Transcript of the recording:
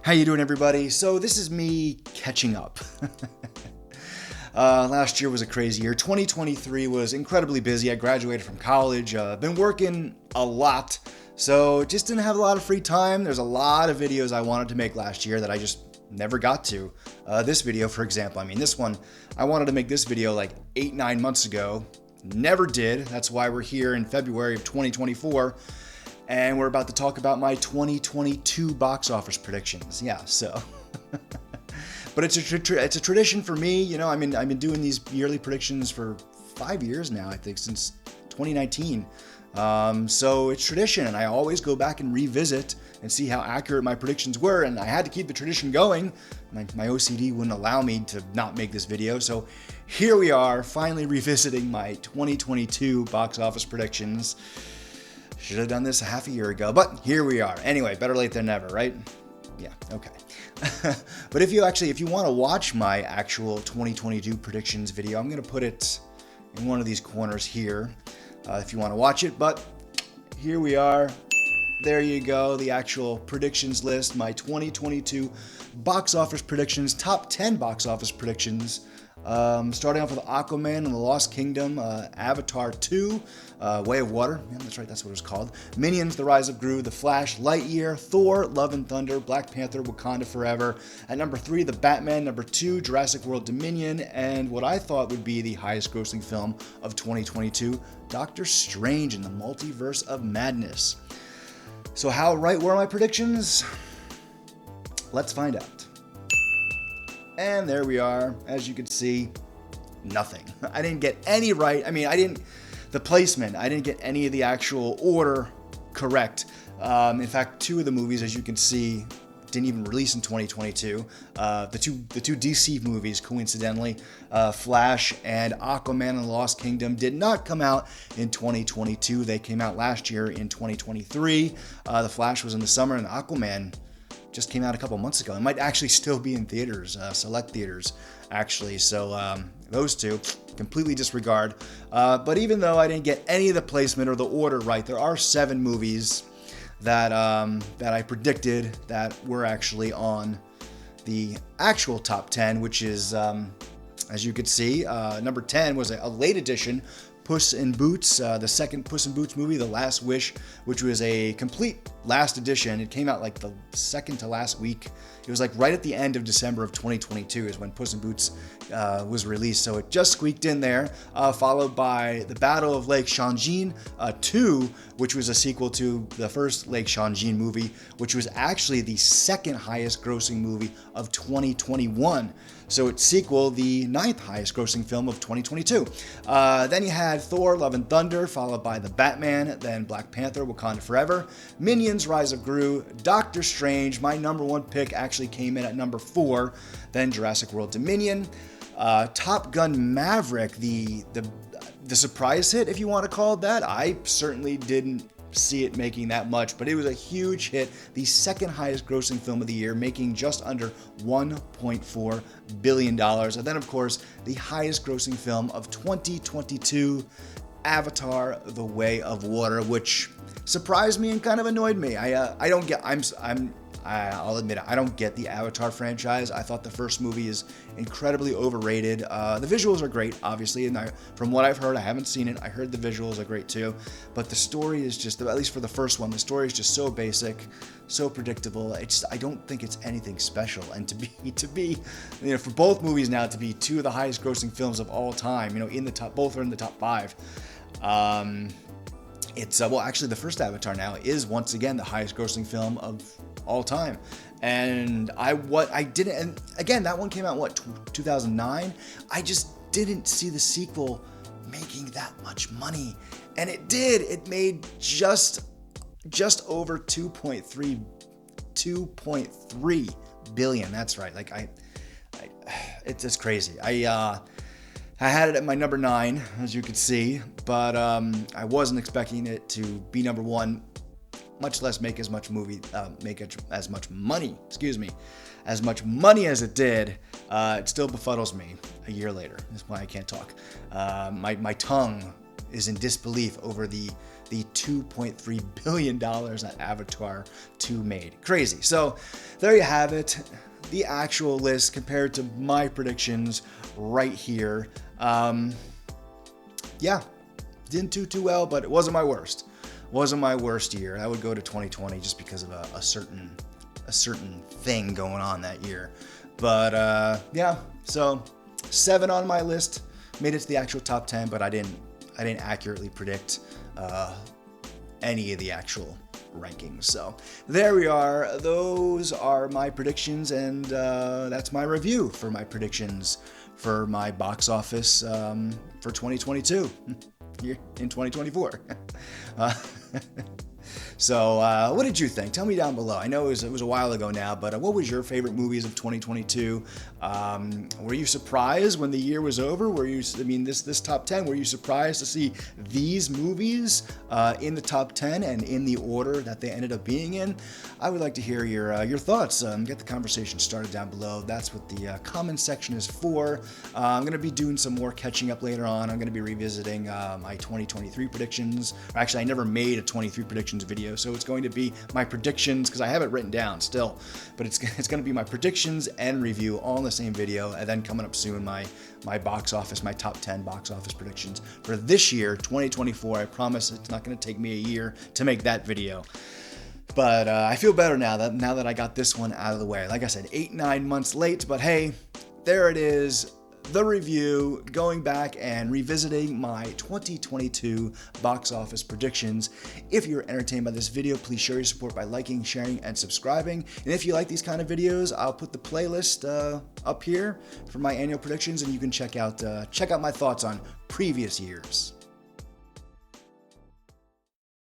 How you doing, everybody? So this is me catching up. Last year was a crazy year. 2023 was incredibly busy. I graduated from college. Been working a lot, so just didn't have a lot of free time. There's a lot of videos I wanted to make last year that I just never got to. This video, for example, this one, I wanted to make this video like 8-9 months ago. Never did. That's why we're here in February of 2024. And we're about to talk about my 2022 box office predictions. Yeah, so. But it's a tradition for me. You know, I've been doing these yearly predictions for 5 years now, I think, since 2019. So it's tradition, and I always go back and revisit and see how accurate my predictions were. And I had to keep the tradition going. My OCD wouldn't allow me to not make this video. So here we are, finally revisiting my 2022 box office predictions. Should have done this a half a year ago, but here we are. Anyway, better late than never, right? Yeah, okay. But if you want to watch my actual 2022 predictions video, I'm going to put it in one of these corners here if you want to watch it. But here we are. There you go, the actual predictions list, my 2022 box office predictions, top 10 box office predictions. Starting off with Aquaman and the Lost Kingdom, Avatar 2, Way of Water, yeah, that's right, that's what it was called, Minions, The Rise of Gru, The Flash, Lightyear, Thor, Love and Thunder, Black Panther, Wakanda Forever. At number 3, The Batman. Number 2, Jurassic World Dominion, and what I thought would be the highest grossing film of 2022, Doctor Strange in the Multiverse of Madness. So how right were my predictions? Let's find out. And there we are. As you can see, nothing. I didn't get any right. The placement, I didn't get any of the actual order correct. In fact, 2 of the movies, as you can see, didn't even release in 2022. The two DC movies, coincidentally, Flash and Aquaman and the Lost Kingdom, did not come out in 2022. They came out last year in 2023. The Flash was in the summer, and Aquaman just came out a couple months ago. It might actually still be in theaters, select theaters, actually. So those two, completely disregard. But even though I didn't get any of the placement or the order right, there are 7 movies that I predicted that were actually on the actual top 10, which is, as you could see, number 10 was a late edition, Puss in Boots, the second Puss in Boots movie, The Last Wish, which was a complete last edition. It came out like the second to last week. It was like right at the end of December of 2022 is when Puss in Boots was released. So it just squeaked in there, followed by The Battle of Lake Changjin 2, which was a sequel to the first Lake Changjin movie, which was actually the second highest grossing movie of 2021. So its sequel, the 9th highest grossing film of 2022. Then you had Thor, Love and Thunder, followed by The Batman, then Black Panther, Wakanda Forever, Minions, Rise of Gru, Doctor Strange. My number 1 pick actually came in at number 4, then Jurassic World Dominion, Top Gun Maverick, the surprise hit, if you want to call it that. I certainly didn't see it making that much, but it was a huge hit, the second highest grossing film of the year, making just under $1.4 billion. And then, of course, the highest grossing film of 2022, Avatar: The Way of Water, which surprised me and kind of annoyed me. I'll admit it, I don't get the Avatar franchise. I thought the first movie is incredibly overrated. The visuals are great, obviously, and from what I've heard, I haven't seen it, I heard the visuals are great too, but the story is just, at least for the first one, the story is just so basic, so predictable. I don't think it's anything special. And to be, for both movies now to be 2 of the highest grossing films of all time, in the top, both are in the top 5. It's actually the first Avatar now is once again the highest grossing film of all time. And and again, that one came out 2009. I just didn't see the sequel making that much money, and it did. It made just over 2.3 billion. That's right. It's just crazy. I had it at my number 9, as you could see, but I wasn't expecting it to be number 1, much less make as much money. As much money as it did. It still befuddles me a year later. That's why I can't talk. My tongue is in disbelief over the the $2.3 billion that Avatar 2 made. Crazy. So there you have it. The actual list compared to my predictions right here. Yeah, didn't do too well, but it wasn't my worst. Wasn't my worst year. I would go to 2020 just because of a certain thing going on that year. But yeah, so 7 on my list made it to the actual top 10, but I didn't accurately predict any of the actual rankings. So there we are. Those are my predictions, and that's my review for my predictions for my box office for 2022 here in 2024. So what did you think? Tell me down below. I know it was a while ago now, but what was your favorite movies of 2022? Were you surprised when the year was over? This top 10, were you surprised to see these movies in the top 10 and in the order that they ended up being in? I would like to hear your thoughts. Get the conversation started down below. That's what the comment section is for. I'm going to be doing some more catching up later on. I'm going to be revisiting my 2023 predictions. Actually, I never made a 23 predictions video, so it's going to be my predictions, because I have it written down still, but it's going to be my predictions and review all in the same video, and then coming up soon my box office, my top 10 box office predictions for this year, 2024. I promise it's not going to take me a year to make that video. But I feel better now that I got this one out of the way. Like I said, 8-9 months late, but hey, there it is. The review, going back and revisiting my 2022 box office predictions. If you're entertained by this video, please show your support by liking, sharing, and subscribing. And if you like these kind of videos, I'll put the playlist up here for my annual predictions, and you can check out my thoughts on previous years.